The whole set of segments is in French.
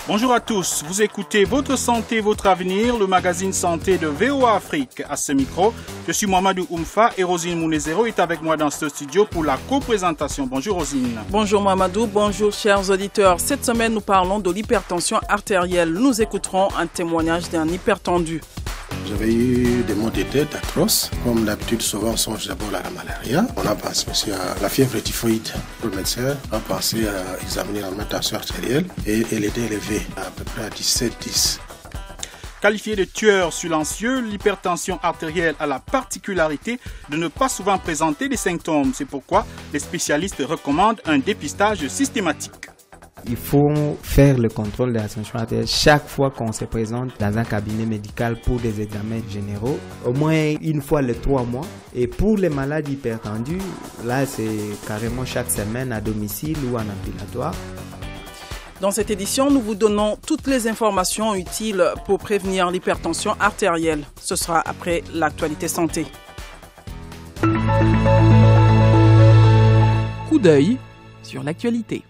Bonjour à tous, vous écoutez Votre Santé, Votre Avenir, le magazine santé de VOA Afrique. À ce micro, je suis Mamadou Oumfa et Rosine Mounezero est avec moi dans ce studio pour la co-présentation. Bonjour Rosine. Bonjour Mamadou, bonjour chers auditeurs. Cette semaine, nous parlons de l'hypertension artérielle. Nous écouterons un témoignage d'un hypertendu. J'avais eu des maux de tête atroces. Comme d'habitude, souvent on songe d'abord à la malaria. On a pensé aussi à la fièvre typhoïde. Le médecin a pensé à examiner la tension artérielle et elle était élevée à peu près à 17,10. Qualifiée de tueur silencieux, l'hypertension artérielle a la particularité de ne pas souvent présenter des symptômes. C'est pourquoi les spécialistes recommandent un dépistage systématique. Il faut faire le contrôle de la tension artérielle chaque fois qu'on se présente dans un cabinet médical pour des examens généraux, au moins une fois les 3 mois. Et pour les malades hypertendus, là c'est carrément chaque semaine à domicile ou en ambulatoire. Dans cette édition, nous vous donnons toutes les informations utiles pour prévenir l'hypertension artérielle. Ce sera après l'actualité santé. Coup d'œil sur l'actualité.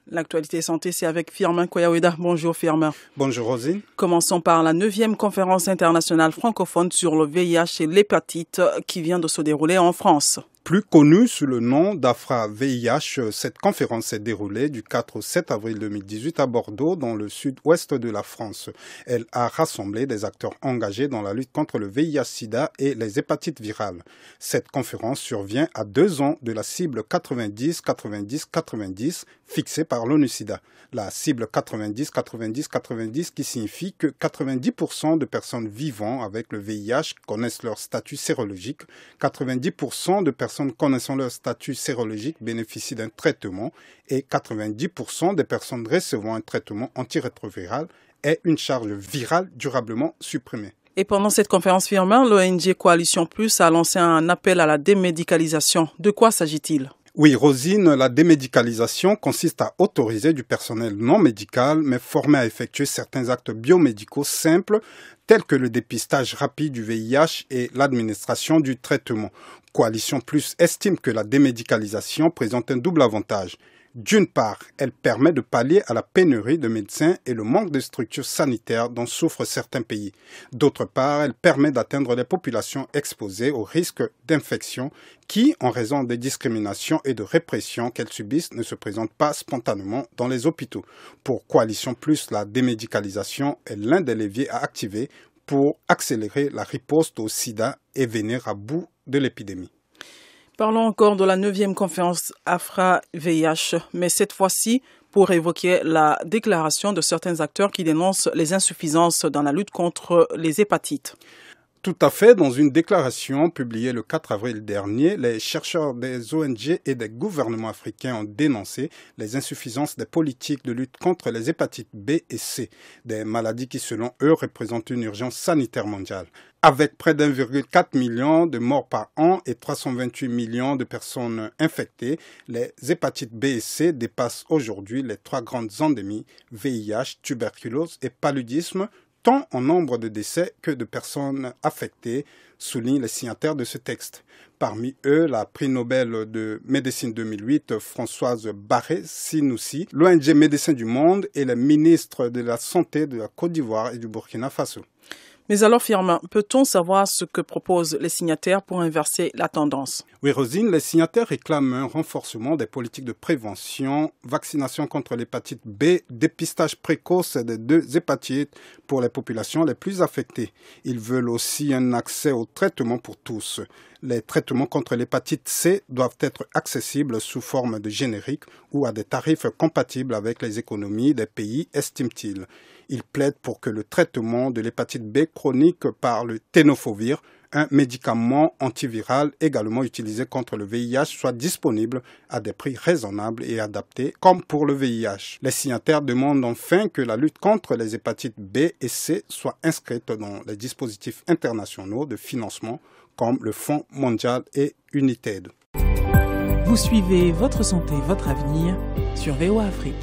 L'actualité santé, c'est avec Firmin Koyaweda. Bonjour Firmin. Bonjour Rosine. Commençons par la 9e conférence internationale francophone sur le VIH et l'hépatite qui vient de se dérouler en France. Plus connue sous le nom d'AFRA-VIH, cette conférence s'est déroulée du 4 au 7 avril 2018 à Bordeaux, dans le sud-ouest de la France. Elle a rassemblé des acteurs engagés dans la lutte contre le VIH-Sida et les hépatites virales. Cette conférence survient à 2 ans de la cible 90-90-90 fixée par l'ONU-Sida. La cible 90-90-90 qui signifie que 90% de personnes vivant avec le VIH connaissent leur statut sérologique, 90% de personnes connaissant leur statut sérologique bénéficient d'un traitement et 90% des personnes recevant un traitement antirétroviral aient une charge virale durablement supprimée. Et pendant cette conférence Firmin, l'ONG Coalition Plus a lancé un appel à la démédicalisation. De quoi s'agit-il ? Oui, Rosine, la démédicalisation consiste à autoriser du personnel non médical, mais formé à effectuer certains actes biomédicaux simples, tels que le dépistage rapide du VIH et l'administration du traitement. Coalition Plus estime que la démédicalisation présente un double avantage. D'une part, elle permet de pallier à la pénurie de médecins et le manque de structures sanitaires dont souffrent certains pays. D'autre part, elle permet d'atteindre les populations exposées au risque d'infection qui, en raison des discriminations et de répression qu'elles subissent, ne se présentent pas spontanément dans les hôpitaux. Pour Coalition Plus, la démédicalisation est l'un des leviers à activer pour accélérer la riposte au sida et venir à bout de l'épidémie. Parlons encore de la 9e conférence AFRA-VIH, mais cette fois-ci pour évoquer la déclaration de certains acteurs qui dénoncent les insuffisances dans la lutte contre les hépatites. Tout à fait. Dans une déclaration publiée le 4 avril dernier, les chercheurs des ONG et des gouvernements africains ont dénoncé les insuffisances des politiques de lutte contre les hépatites B et C, des maladies qui, selon eux, représentent une urgence sanitaire mondiale. Avec près d'1,4 million de morts par an et 328 millions de personnes infectées, les hépatites B et C dépassent aujourd'hui les 3 grandes endémies, VIH, tuberculose et paludisme, tant en nombre de décès que de personnes affectées, soulignent les signataires de ce texte. Parmi eux, la prix Nobel de médecine 2008, Françoise Barré-Sinoussi, l'ONG Médecins du Monde et le ministre de la Santé de la Côte d'Ivoire et du Burkina Faso. Mais alors, Firmin, peut-on savoir ce que proposent les signataires pour inverser la tendance ? Oui, Rosine, les signataires réclament un renforcement des politiques de prévention, vaccination contre l'hépatite B, dépistage précoce des 2 hépatites pour les populations les plus affectées. Ils veulent aussi un accès aux traitements pour tous. Les traitements contre l'hépatite C doivent être accessibles sous forme de générique ou à des tarifs compatibles avec les économies des pays, estime-t-il. Il plaide pour que le traitement de l'hépatite B chronique par le tenofovir, un médicament antiviral également utilisé contre le VIH, soit disponible à des prix raisonnables et adaptés, comme pour le VIH. Les signataires demandent enfin que la lutte contre les hépatites B et C soit inscrite dans les dispositifs internationaux de financement, comme le Fonds mondial et UNITAID. Vous suivez Votre santé, votre avenir sur VOA Afrique.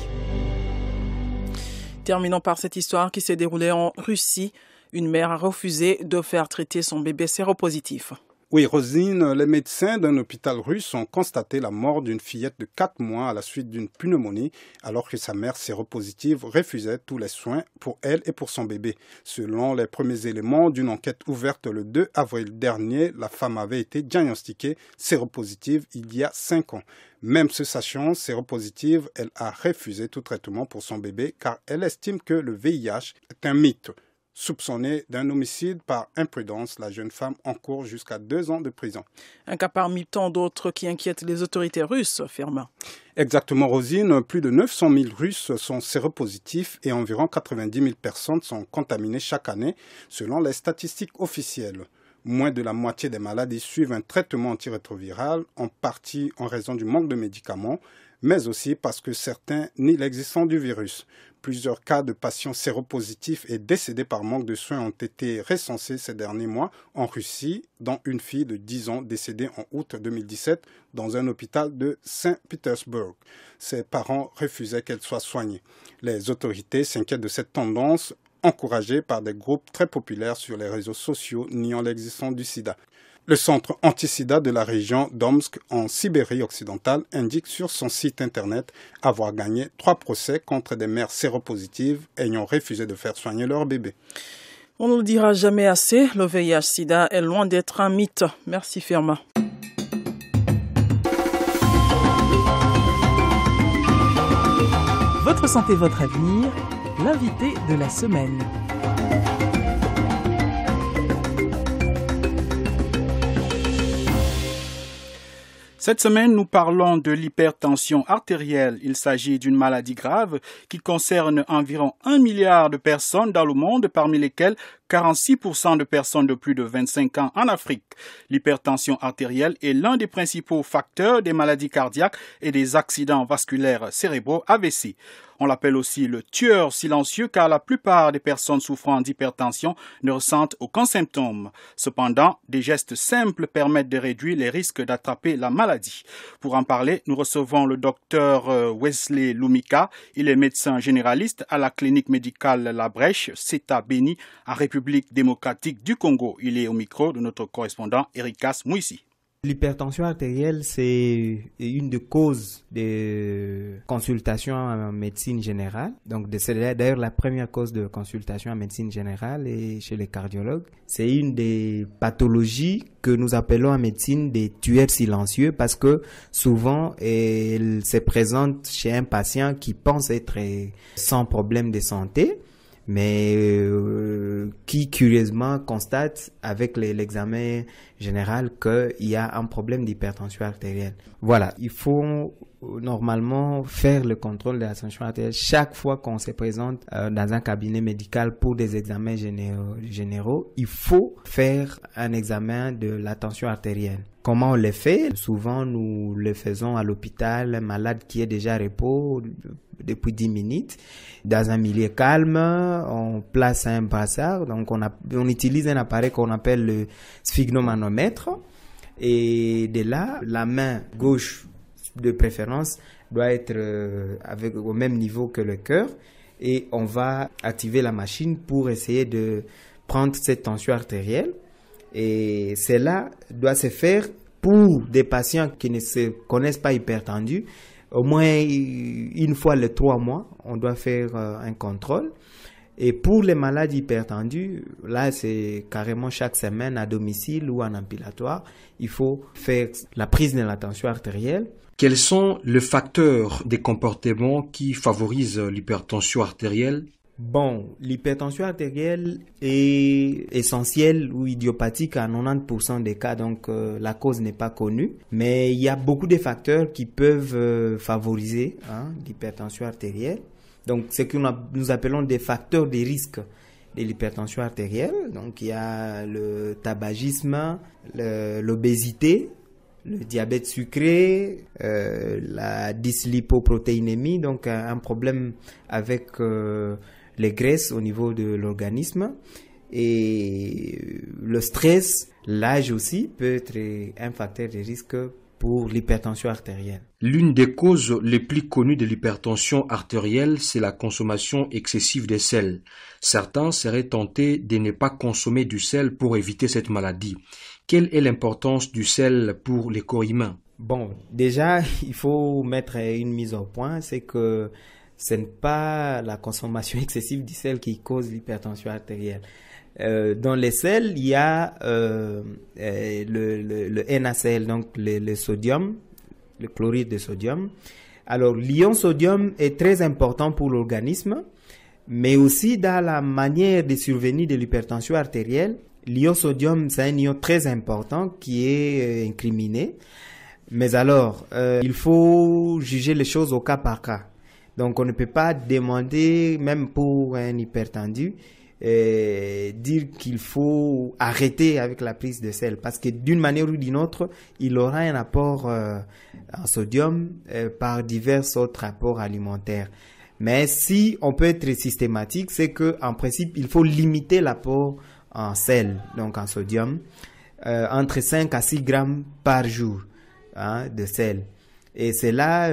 Terminons par cette histoire qui s'est déroulée en Russie. Une mère a refusé de faire traiter son bébé séropositif. Oui, Rosine, les médecins d'un hôpital russe ont constaté la mort d'une fillette de 4 mois à la suite d'une pneumonie, alors que sa mère séropositive refusait tous les soins pour elle et pour son bébé. Selon les premiers éléments d'une enquête ouverte le 2 avril dernier, la femme avait été diagnostiquée séropositive il y a 5 ans. Même se sachant séropositive, elle a refusé tout traitement pour son bébé car elle estime que le VIH est un mythe. Soupçonnée d'un homicide par imprudence, la jeune femme encourt jusqu'à 2 ans de prison. Un cas parmi tant d'autres qui inquiètent les autorités russes, Firmin. Exactement, Rosine. Plus de 900 000 Russes sont séropositifs et environ 90 000 personnes sont contaminées chaque année, selon les statistiques officielles. Moins de la moitié des malades suivent un traitement antirétroviral, en partie en raison du manque de médicaments, mais aussi parce que certains nient l'existence du virus. Plusieurs cas de patients séropositifs et décédés par manque de soins ont été recensés ces derniers mois en Russie, dont une fille de 10 ans décédée en août 2017 dans un hôpital de Saint-Pétersbourg. Ses parents refusaient qu'elle soit soignée. Les autorités s'inquiètent de cette tendance encouragée par des groupes très populaires sur les réseaux sociaux niant l'existence du sida. Le centre anti-sida de la région d'Omsk en Sibérie occidentale indique sur son site internet avoir gagné 3 procès contre des mères séropositives ayant refusé de faire soigner leur bébé. On ne le dira jamais assez, le VIH-Sida est loin d'être un mythe. Merci Firmin. Votre santé, votre avenir, l'invité de la semaine. Cette semaine, nous parlons de l'hypertension artérielle. Il s'agit d'une maladie grave qui concerne environ 1 milliard de personnes dans le monde, parmi lesquelles 46% de personnes de plus de 25 ans en Afrique. L'hypertension artérielle est l'un des principaux facteurs des maladies cardiaques et des accidents vasculaires cérébraux AVC. On l'appelle aussi le tueur silencieux car la plupart des personnes souffrant d'hypertension ne ressentent aucun symptôme. Cependant, des gestes simples permettent de réduire les risques d'attraper la maladie. Pour en parler, nous recevons le docteur Wesley Lumika. Il est médecin généraliste à la clinique médicale La Brèche, CETA Béni, en République démocratique du Congo. Il est au micro de notre correspondant Erikas Mouissi. L'hypertension artérielle, c'est une des causes de consultation en médecine générale. Donc, c'est d'ailleurs la première cause de consultation en médecine générale et chez les cardiologues. C'est une des pathologies que nous appelons en médecine des tueurs silencieux parce que souvent, elle se présente chez un patient qui pense être sans problème de santé, mais qui curieusement constate avec l'examen général qu'il y a un problème d'hypertension artérielle. Voilà, il faut normalement faire le contrôle de la tension artérielle chaque fois qu'on se présente dans un cabinet médical pour des examens généraux. Il faut faire un examen de la tension artérielle. Comment on le fait? Souvent, nous le faisons à l'hôpital, un malade qui est déjà à repos depuis 10 minutes. Dans un milieu calme, on place un brassard. Donc, on utilise un appareil qu'on appelle le sphygmomanomètre. Et de là, la main gauche de préférence doit être au même niveau que le cœur. Et on va activer la machine pour essayer de prendre cette tension artérielle. Et cela doit se faire pour des patients qui ne se connaissent pas hypertendus. Au moins une fois les 3 mois, on doit faire un contrôle. Et pour les malades hypertendus, là c'est carrément chaque semaine à domicile ou en ambulatoire, il faut faire la prise de la tension artérielle. Quels sont les facteurs des comportements qui favorisent l'hypertension artérielle? Bon, l'hypertension artérielle est essentielle ou idiopathique à 90% des cas, donc la cause n'est pas connue. Mais il y a beaucoup de facteurs qui peuvent favoriser l'hypertension artérielle. Donc, ce que nous appelons des facteurs de risque de l'hypertension artérielle. Donc, il y a le tabagisme, l'obésité, le diabète sucré, la dyslipoprotéinémie, donc un problème avec les graisses au niveau de l'organisme, et le stress, l'âge aussi peut être un facteur de risque pour l'hypertension artérielle. L'une des causes les plus connues de l'hypertension artérielle, c'est la consommation excessive de sel. Certains seraient tentés de ne pas consommer du sel pour éviter cette maladie. Quelle est l'importance du sel pour les corps humains? Bon, déjà, il faut mettre une mise au point, c'est que ce n'est pas la consommation excessive du sel qui cause l'hypertension artérielle. Dans les sels, il y a le NaCl, donc le sodium, le chlorure de sodium. Alors, l'ion sodium est très important pour l'organisme, mais aussi dans la manière de survenir de l'hypertension artérielle. L'ion sodium, c'est un ion très important qui est incriminé. Mais alors, il faut juger les choses au cas par cas. Donc, on ne peut pas demander, même pour un hypertendu, dire qu'il faut arrêter avec la prise de sel. Parce que d'une manière ou d'une autre, il aura un apport en sodium par divers autres apports alimentaires. Mais si on peut être systématique, c'est que en principe, il faut limiter l'apport en sel, donc en sodium, entre 5 à 6 grammes par jour de sel. Et cela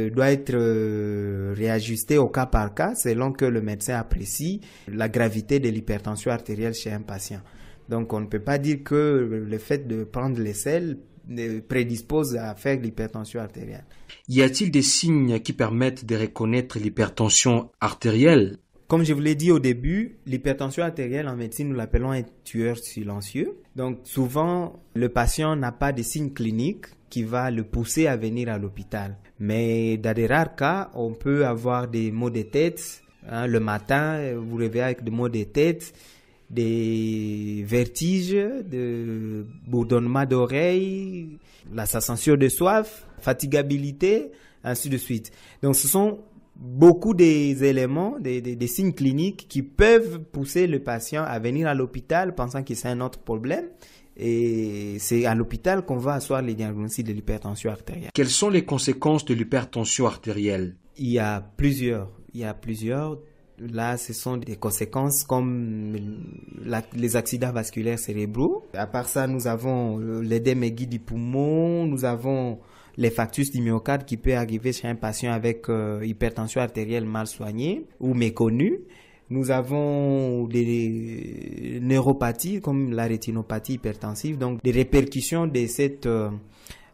doit être réajusté au cas par cas selon que le médecin apprécie la gravité de l'hypertension artérielle chez un patient. Donc on ne peut pas dire que le fait de prendre les sels prédispose à faire l'hypertension artérielle. Y a-t-il des signes qui permettent de reconnaître l'hypertension artérielle? Comme je vous l'ai dit au début, l'hypertension artérielle en médecine, nous l'appelons un tueur silencieux. Donc souvent, le patient n'a pas de signes cliniques qui va le pousser à venir à l'hôpital. Mais dans des rares cas, on peut avoir des maux de tête. Le matin, vous réveillez avec des maux de tête, des vertiges, des bourdonnements d'oreilles, la sensation de soif, fatigabilité, ainsi de suite. Donc ce sont beaucoup des éléments, des signes cliniques qui peuvent pousser le patient à venir à l'hôpital pensant que c'est un autre problème. Et c'est à l'hôpital qu'on va asseoir les diagnostics de l'hypertension artérielle. Quelles sont les conséquences de l'hypertension artérielle? Il y a plusieurs. Là, ce sont des conséquences comme les accidents vasculaires cérébraux. À part ça, nous avons l'édème aigu du poumon, nous avons l'infarctus du myocarde qui peut arriver chez un patient avec hypertension artérielle mal soignée ou méconnue. Nous avons des neuropathies comme la rétinopathie hypertensive, donc des répercussions de cette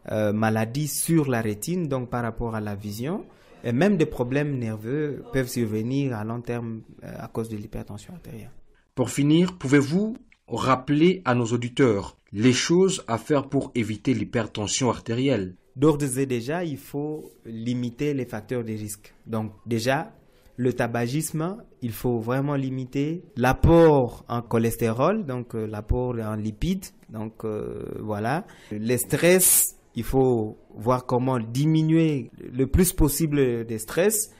maladie sur la rétine, donc par rapport à la vision. Et même des problèmes nerveux peuvent survenir à long terme à cause de l'hypertension artérielle. Pour finir, pouvez-vous rappeler à nos auditeurs les choses à faire pour éviter l'hypertension artérielle? D'ores et déjà, il faut limiter les facteurs de risque. Donc déjà, le tabagisme, il faut vraiment limiter l'apport en cholestérol, donc l'apport en lipides. Donc voilà. Le stress, il faut voir comment diminuer le plus possible des stress.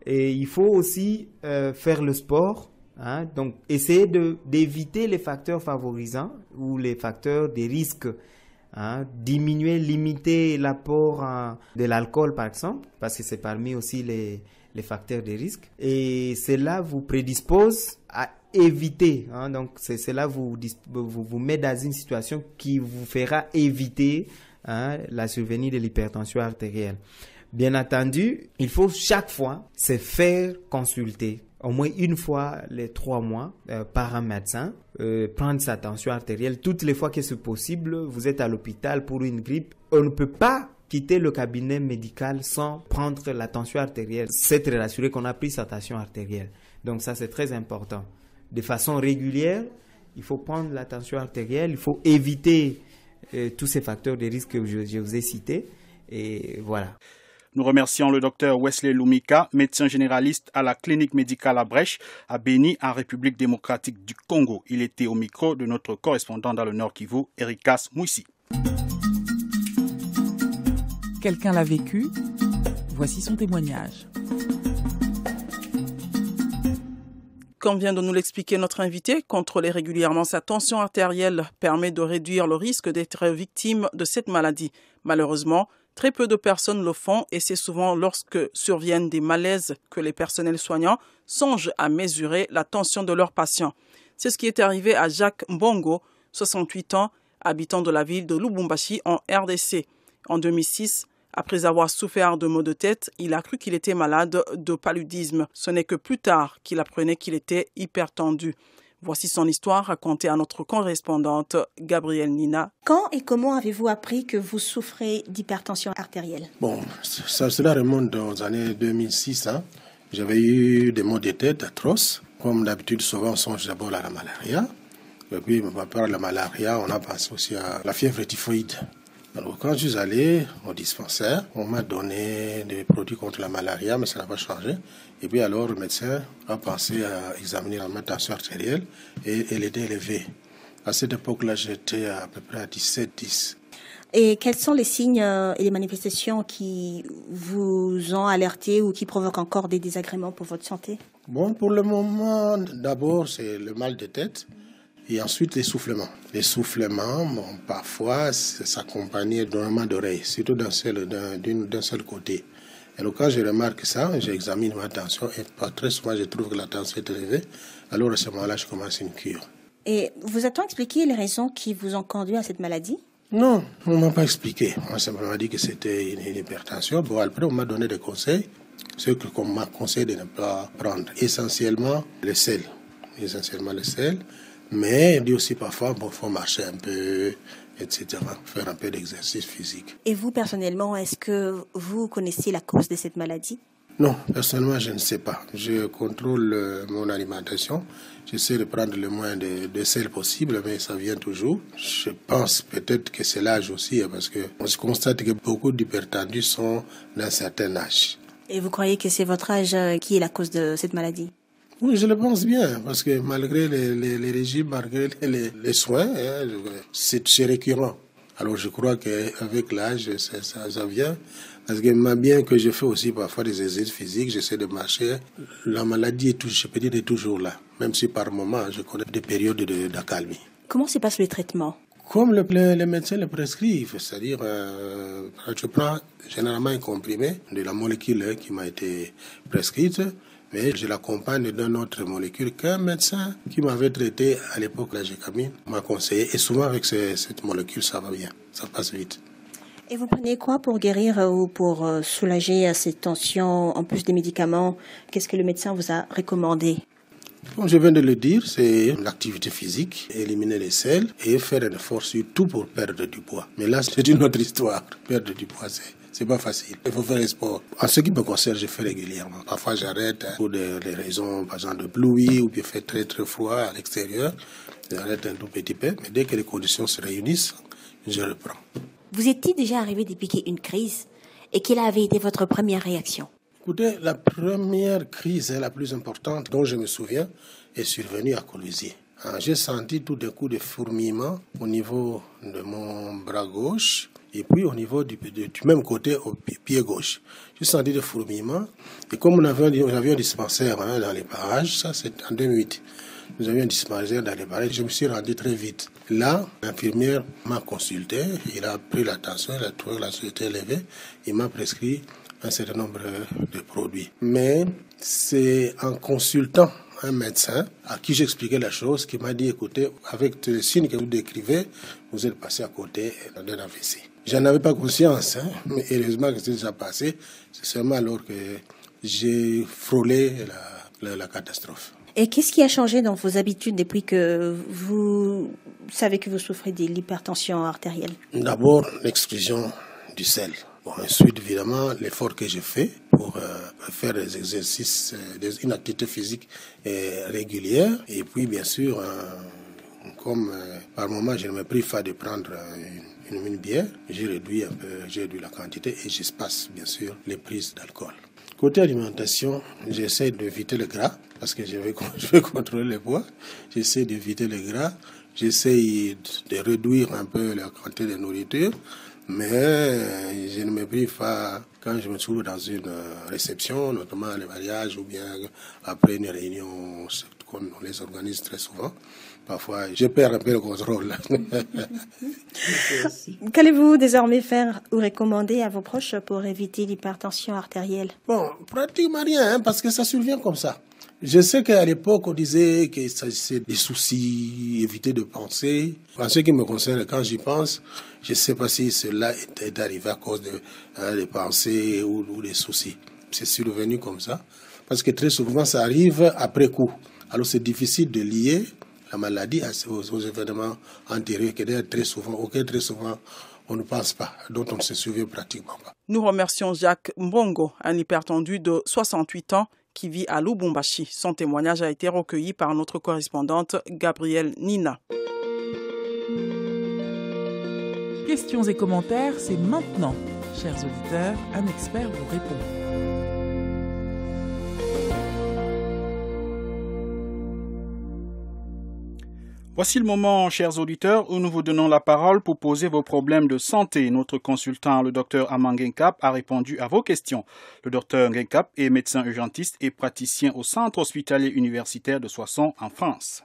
Et il faut aussi faire le sport. Donc essayer d'éviter les facteurs favorisants ou les facteurs des risques. Diminuer, limiter l'apport de l'alcool par exemple, parce que c'est parmi aussi les facteurs de risque. Et cela vous prédispose à éviter. Donc cela vous met dans une situation qui vous fera éviter la survenue de l'hypertension artérielle. Bien entendu, il faut chaque fois se faire consulter. Au moins une fois les 3 mois par un médecin, prendre sa tension artérielle toutes les fois que c'est possible. Vous êtes à l'hôpital pour une grippe, on ne peut pas quitter le cabinet médical sans prendre la tension artérielle, s'être rassuré qu'on a pris sa tension artérielle. Donc ça c'est très important. De façon régulière, il faut prendre la tension artérielle, il faut éviter tous ces facteurs de risque que je vous ai cités et voilà. Nous remercions le docteur Wesley Lumika, médecin généraliste à la clinique médicale à Brèche, à Béni, en République démocratique du Congo. Il était au micro de notre correspondant dans le Nord Kivu, Erikas Mouissi. Quelqu'un l'a vécu? Voici son témoignage. Comme vient de nous l'expliquer notre invité, contrôler régulièrement sa tension artérielle permet de réduire le risque d'être victime de cette maladie. Malheureusement, très peu de personnes le font et c'est souvent lorsque surviennent des malaises que les personnels soignants songent à mesurer la tension de leurs patients. C'est ce qui est arrivé à Jacques Mbongo, 68 ans, habitant de la ville de Lubumbashi en RDC. En 2006, après avoir souffert de maux de tête, il a cru qu'il était malade de paludisme. Ce n'est que plus tard qu'il apprenait qu'il était hypertendu. Voici son histoire racontée à notre correspondante Gabrielle Nina. Quand et comment avez-vous appris que vous souffrez d'hypertension artérielle? Bon, cela remonte aux années 2006. J'avais eu des maux de tête atroces. Comme d'habitude, souvent on songe d'abord à la malaria. Et puis, par rapport à la malaria, on a pensé aussi à la fièvre typhoïde. Alors, quand je suis allé au dispensaire, on m'a donné des produits contre la malaria, mais ça n'a pas changé. Et puis alors, le médecin a pensé à examiner ma tension artérielle et elle était élevée. À cette époque-là, j'étais à peu près à 17-10. Et quels sont les signes et les manifestations qui vous ont alerté ou qui provoquent encore des désagréments pour votre santé? Bon, pour le moment, d'abord, c'est le mal de tête. Et ensuite, l'essoufflement. L'essoufflement, bon, parfois, s'accompagne d'un moment d'oreille, surtout d'un seul côté. Et donc, quand je remarque ça, j'examine ma tension et très souvent, je trouve que la tension est élevée. Alors, à ce moment-là, je commence une cure. Et vous a-t-on expliqué les raisons qui vous ont conduit à cette maladie? Non, on ne m'a pas expliqué. On m'a dit que c'était une hypertension. Bon, après, on m'a donné des conseils. Ce qu'on m'a conseillé de ne pas prendre. Essentiellement, le sel. Mais il dit aussi parfois, bon, faut marcher un peu, etc., faire un peu d'exercice physique. Et vous, personnellement, est-ce que vous connaissez la cause de cette maladie? Non, personnellement, je ne sais pas. Je contrôle mon alimentation. J'essaie de prendre le moins de sel possible, mais ça vient toujours. Je pense peut-être que c'est l'âge aussi, parce qu'on se constate que beaucoup d'hypertendus sont d'un certain âge. Et vous croyez que c'est votre âge qui est la cause de cette maladie? Oui, je le pense bien, parce que malgré les régimes, malgré les soins, c'est récurrent. Alors je crois qu'avec l'âge, ça vient. Parce que bien que je fais aussi parfois des exercices physiques, j'essaie de marcher, la maladie je peux dire, est toujours là. Même si par moment, je connais des périodes d'accalmie. Comment se passe le traitement? Comme les médecins le prescrivent, c'est-à-dire, je prends généralement un comprimé de la molécule qui m'a été prescrite, mais je l'accompagne d'une autre molécule qu'un médecin qui m'avait traité à l'époque, la gécamine, m'a conseillé. Et souvent avec cette molécule, ça va bien, ça passe vite. Et vous prenez quoi pour guérir ou pour soulager cette tension, en plus des médicaments? Qu'est-ce que le médecin vous a recommandé? Comme je viens de le dire, c'est l'activité physique, éliminer les sels et faire un effort surtout pour perdre du poids. Mais là, c'est une autre histoire. Perdre du poids, c'est pas facile. Il faut faire le sport. En ce qui me concerne, je fais régulièrement. Parfois, j'arrête pour des raisons, par exemple, de pluie ou bien il fait très très froid à l'extérieur. J'arrête un tout petit peu. Mais dès que les conditions se réunissent, je reprends. Vous est-il déjà arrivé de piquer une crise? Et quelle avait été votre première réaction? Écoutez, la première crise la plus importante dont je me souviens est survenue à Courvoisier. J'ai senti tout d'un coup des fourmillements au niveau de mon bras gauche et puis au niveau du même côté au pied gauche. J'ai senti des fourmillements et comme nous avions un dispensaire dans les parages, ça c'est en 2008. Nous avions un dispensaire dans les parages, je me suis rendu très vite. Là, l'infirmière m'a consulté, il a pris la tension, il a trouvé que la tension était élevée, il m'a prescrit un certain nombre de produits. Mais c'est en consultant un médecin à qui j'expliquais la chose, qui m'a dit, écoutez, avec les signes que vous décrivez, vous êtes passé à côté d'un AVC. J'en avais pas conscience, mais heureusement que c'est déjà passé. C'est seulement alors que j'ai frôlé la catastrophe. Et qu'est-ce qui a changé dans vos habitudes depuis que vous savez que vous souffrez de l'hypertension artérielle? D'abord, l'exclusion du sel. Bon, ensuite, évidemment, l'effort que j'ai fait pour faire des exercices, une activité physique régulière. Et puis, bien sûr, comme par moment, je ne me prive pas de prendre une bière, j'ai réduit la quantité et j'espace, bien sûr, les prises d'alcool. Côté alimentation, j'essaie d'éviter le gras, parce que je vais contrôler le poids. J'essaie d'éviter le gras, j'essaie de réduire un peu la quantité de nourriture. Mais je ne me prive pas quand je me trouve dans une réception, notamment les mariages ou bien après une réunion qu'on les organise très souvent. Parfois, je perds un peu le contrôle. Qu'allez-vous désormais faire ou recommander à vos proches pour éviter l'hypertension artérielle? Bon, pratiquement rien, parce que ça survient comme ça. Je sais qu'à l'époque, on disait qu'il s'agissait des soucis, éviter de penser. En ce qui me concerne, quand j'y pense, je ne sais pas si cela est arrivé à cause des pensées ou des soucis. C'est survenu comme ça, parce que très souvent, ça arrive après coup. Alors, c'est difficile de lier la maladie aux événements antérieurs, qui d'ailleurs très souvent on ne pense pas, dont on ne se souvient pratiquement pas. Nous remercions Jacques Mbongo, un hypertendu de 68 ans qui vit à Lubumbashi. Son témoignage a été recueilli par notre correspondante Gabrielle Nina. Questions et commentaires, c'est maintenant. Chers auditeurs, un expert vous répond. Voici le moment, chers auditeurs, où nous vous donnons la parole pour poser vos problèmes de santé. Notre consultant, le docteur Aman Genkap, a répondu à vos questions. Le docteur Genkap est médecin urgentiste et praticien au centre hospitalier universitaire de Soissons en France.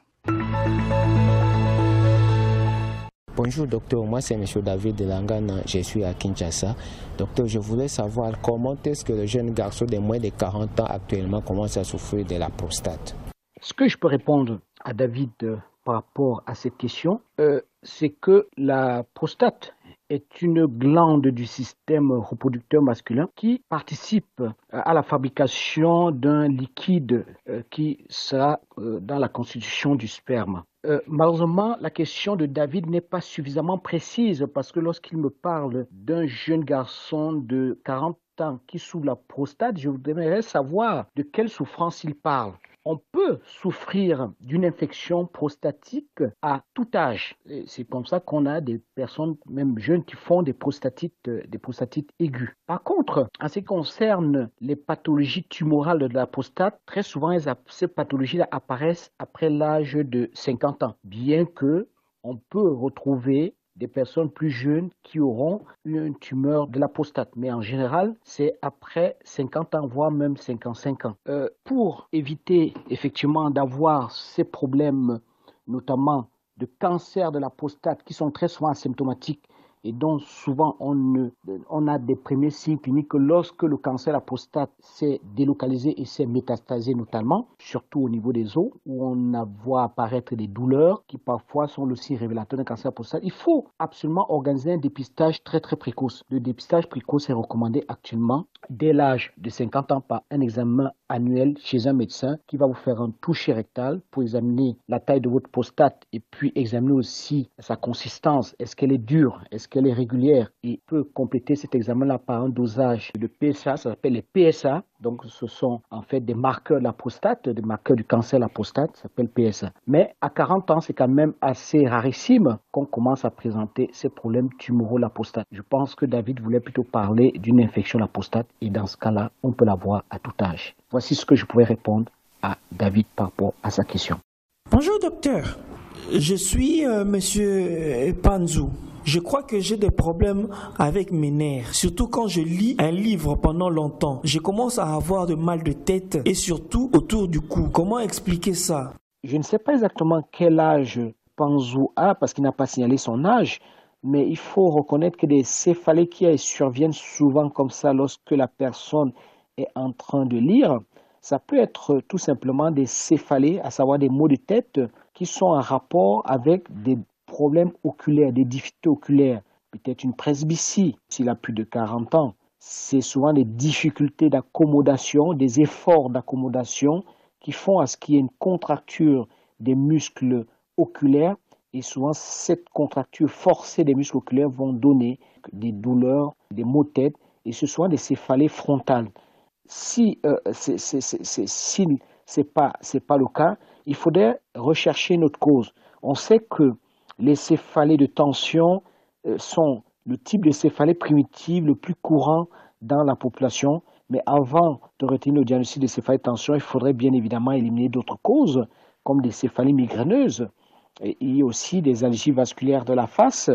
Bonjour docteur, moi c'est M. David Delangana, je suis à Kinshasa. Docteur, je voulais savoir comment est-ce que le jeune garçon de moins de 40 ans actuellement commence à souffrir de la prostate. Ce que je peux répondre à David par rapport à cette question, c'est que la prostate est une glande du système reproducteur masculin qui participe à la fabrication d'un liquide qui sera dans la constitution du sperme. Malheureusement, la question de David n'est pas suffisamment précise parce que lorsqu'il me parle d'un jeune garçon de 40 ans qui souffre la prostate, je voudrais savoir de quelle souffrance il parle. On peut souffrir d'une infection prostatique à tout âge. C'est comme ça qu'on a des personnes, même jeunes, qui font des prostatites aiguës. Par contre, en ce qui concerne les pathologies tumorales de la prostate, très souvent, ces pathologies-là apparaissent après l'âge de 50 ans, bien que on peut retrouver des personnes plus jeunes qui auront une tumeur de la prostate. Mais en général, c'est après 50 ans, voire même 55 ans. Pour éviter effectivement d'avoir ces problèmes, notamment de cancer de la prostate, qui sont très souvent asymptomatiques et dont souvent on a des premiers signes cliniques que lorsque le cancer de la prostate s'est délocalisé et s'est métastasé notamment, surtout au niveau des os, où on voit apparaître des douleurs qui parfois sont aussi révélateurs d'un cancer de la prostate. Il faut absolument organiser un dépistage très très précoce. Le dépistage précoce est recommandé actuellement dès l'âge de 50 ans par un examen annuel chez un médecin qui va vous faire un toucher rectal pour examiner la taille de votre prostate et puis examiner aussi sa consistance. Est-ce qu'elle est dure? Est-ce qu'elle est régulière? Il peut compléter cet examen-là par un dosage de PSA, ça s'appelle les PSA. Donc ce sont en fait des marqueurs de la prostate, des marqueurs du cancer de la prostate, ça s'appelle PSA. Mais à 40 ans, c'est quand même assez rarissime qu'on commence à présenter ces problèmes tumoraux de la prostate. Je pense que David voulait plutôt parler d'une infection de la prostate et dans ce cas-là, on peut l'avoir à tout âge. Voici ce que je pouvais répondre à David par rapport à sa question. Bonjour docteur, je suis monsieur Panzou. Je crois que j'ai des problèmes avec mes nerfs, surtout quand je lis un livre pendant longtemps. Je commence à avoir de mal de tête et surtout autour du cou. Comment expliquer ça? Je ne sais pas exactement quel âge Panzou a parce qu'il n'a pas signalé son âge, mais il faut reconnaître que des céphalées qui surviennent souvent comme ça lorsque la personne est en train de lire, ça peut être tout simplement des céphalées, à savoir des maux de tête qui sont en rapport avec des problèmes oculaires, des difficultés oculaires, peut-être une presbytie s'il a plus de 40 ans. C'est souvent des difficultés d'accommodation, des efforts d'accommodation qui font à ce qu'il y ait une contracture des muscles oculaires et souvent cette contracture forcée des muscles oculaires vont donner des douleurs, des maux de tête et ce sont des céphalées frontales. Si c'est pas le cas, il faudrait rechercher notre cause. On sait que les céphalées de tension sont le type de céphalée primitive le plus courant dans la population. Mais avant de retenir le diagnostic de céphalée de tension, il faudrait bien évidemment éliminer d'autres causes, comme des céphalées migraineuses. Et il y a aussi des allergies vasculaires de la face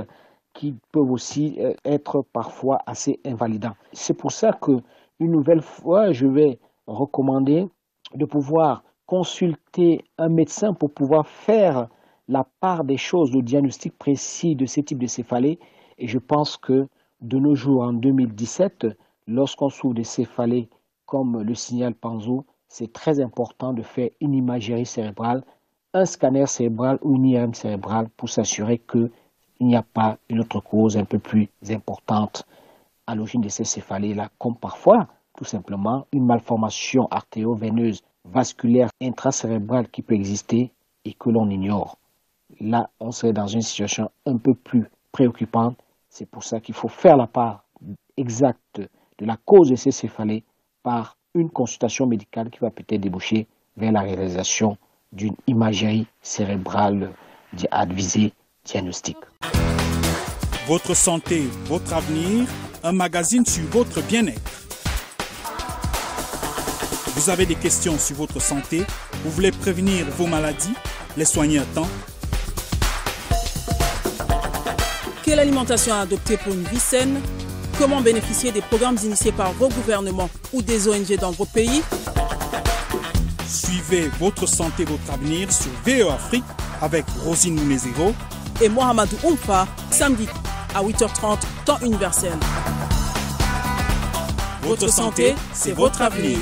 qui peuvent aussi être parfois assez invalidants. C'est pour ça que, une nouvelle fois, je vais recommander de pouvoir consulter un médecin pour pouvoir faire la part des choses, le diagnostic précis de ces types de céphalées. Et je pense que de nos jours, en 2017, lorsqu'on souffre de céphalées comme le signale Panzou, c'est très important de faire une imagerie cérébrale, un scanner cérébral ou une IRM cérébrale pour s'assurer qu'il n'y a pas une autre cause un peu plus importante à l'origine de ces céphalées-là, comme parfois, tout simplement, une malformation artério-veineuse vasculaire intracérébrale qui peut exister et que l'on ignore. là, on serait dans une situation un peu plus préoccupante. C'est pour ça qu'il faut faire la part exacte de la cause de ces céphalées par une consultation médicale qui va peut-être déboucher vers la réalisation d'une imagerie cérébrale à visée diagnostique. Votre santé, votre avenir, un magazine sur votre bien-être. Vous avez des questions sur votre santé, vous voulez prévenir vos maladies, les soigner à temps. Quelle alimentation adopter pour une vie saine? Comment bénéficier des programmes initiés par vos gouvernements ou des ONG dans vos pays? Suivez votre santé, votre avenir sur VOA Afrique avec Rosine Mounezero et Mohamedou Oumfa, samedi à 8h30, temps universel. Votre santé, c'est votre avenir.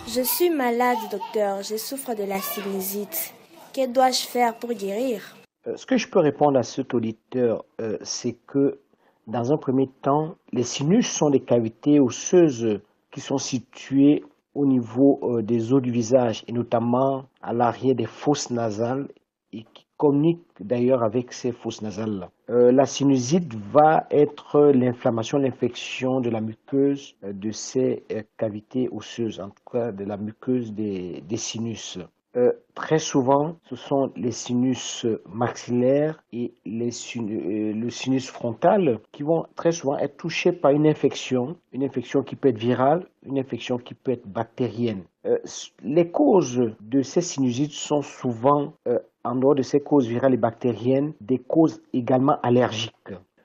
Je suis malade, docteur. Je souffre de la sinusite. Que dois-je faire pour guérir? Ce que je peux répondre à cet auditeur, c'est que dans un premier temps, les sinus sont des cavités osseuses qui sont situées au niveau des os du visage et notamment à l'arrière des fosses nasales et qui communiquent d'ailleurs avec ces fosses nasales-là. La sinusite va être l'inflammation, l'infection de la muqueuse de ces cavités osseuses, en tout cas de la muqueuse des sinus. Très souvent, ce sont les sinus maxillaires et le sinus frontal qui vont très souvent être touchés par une infection qui peut être virale, une infection qui peut être bactérienne. Les causes de ces sinusites sont souvent, en dehors de ces causes virales et bactériennes, des causes également allergiques.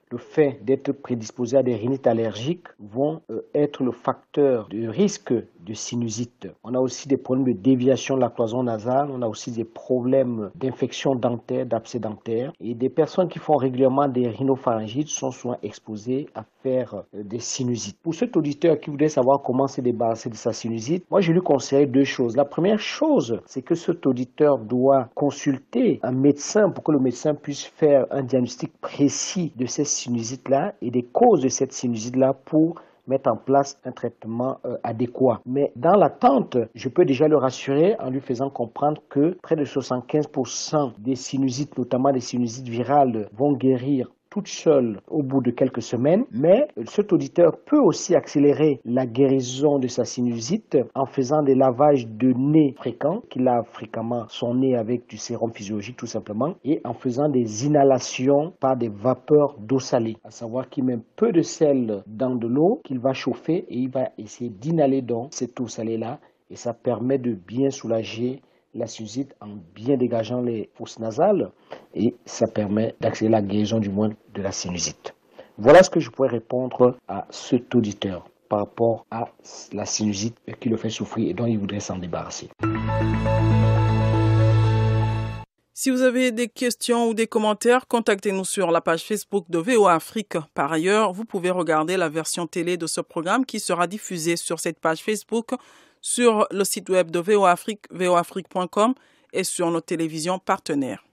Le fait d'être prédisposé à des rhinites allergiques vont être le facteur de risque de sinusite. On a aussi des problèmes de déviation de la cloison nasale, on a aussi des problèmes d'infection dentaire, d'abcès dentaire. Et des personnes qui font régulièrement des rhinopharyngites sont souvent exposées à faire des sinusites. Pour cet auditeur qui voudrait savoir comment se débarrasser de sa sinusite, moi je lui conseille deux choses. La première chose, c'est que cet auditeur doit consulter un médecin pour que le médecin puisse faire un diagnostic précis de ces sinusite-là et des causes de cette sinusite-là pour mettre en place un traitement adéquat. Mais dans l'attente, je peux déjà le rassurer en lui faisant comprendre que près de 75% des sinusites, notamment des sinusites virales, vont guérir toute seule au bout de quelques semaines, mais cet auditeur peut aussi accélérer la guérison de sa sinusite en faisant des lavages de nez fréquents, qu'il lave fréquemment son nez avec du sérum physiologique tout simplement, et en faisant des inhalations par des vapeurs d'eau salée, à savoir qu'il met peu de sel dans de l'eau qu'il va chauffer et il va essayer d'inhaler dans cette eau salée-là et ça permet de bien soulager la sinusite en bien dégageant les fosses nasales et ça permet d'accélérer la guérison du moins de la sinusite. Voilà ce que je pourrais répondre à cet auditeur par rapport à la sinusite qui le fait souffrir et dont il voudrait s'en débarrasser. Si vous avez des questions ou des commentaires, contactez-nous sur la page Facebook de VOA Afrique. Par ailleurs, vous pouvez regarder la version télé de ce programme qui sera diffusée sur cette page Facebook, sur le site web de VOA Afrique, voaafrique.com et sur nos télévisions partenaires.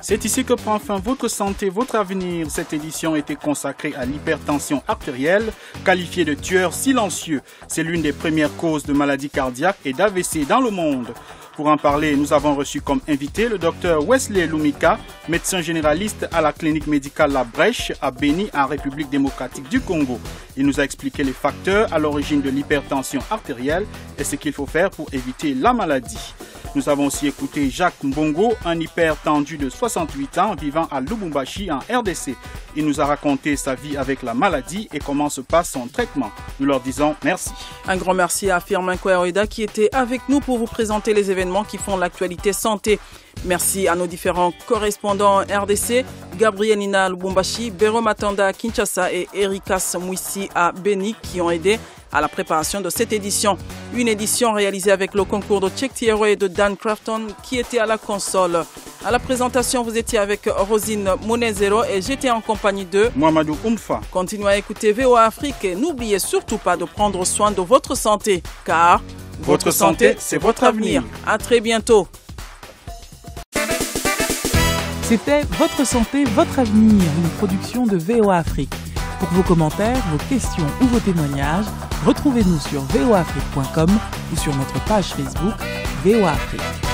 C'est ici que prend fin votre santé, votre avenir. Cette édition était consacrée à l'hypertension artérielle, qualifiée de tueur silencieux. C'est l'une des premières causes de maladies cardiaques et d'AVC dans le monde. Pour en parler, nous avons reçu comme invité le docteur Wesley Lumika, médecin généraliste à la clinique médicale La Brèche à Béni, en République démocratique du Congo. Il nous a expliqué les facteurs à l'origine de l'hypertension artérielle et ce qu'il faut faire pour éviter la maladie. Nous avons aussi écouté Jacques Mbongo, un hypertendu de 68 ans vivant à Lubumbashi en RDC. Il nous a raconté sa vie avec la maladie et comment se passe son traitement. Nous leur disons merci. Un grand merci à Firmin Kouaroida qui était avec nous pour vous présenter les événements qui font l'actualité santé. Merci à nos différents correspondants RDC, Gabriel Nina à Lubumbashi, Bero Matanda à Kinshasa et Erikas Mouissi à Béni qui ont aidé à la préparation de cette édition. Une édition réalisée avec le concours de Cheikh Thierry et de Dan Crafton qui était à la console. À la présentation, vous étiez avec Rosine Mounezero et j'étais en compagnie de Mohamedou Oumfa. Continuez à écouter VOA Afrique et n'oubliez surtout pas de prendre soin de votre santé car votre santé, c'est votre avenir. À très bientôt. C'était Votre santé, votre avenir, une production de VOA Afrique. Pour vos commentaires, vos questions ou vos témoignages, Retrouvez-nous sur voafrique.com ou sur notre page Facebook VOA Afrique.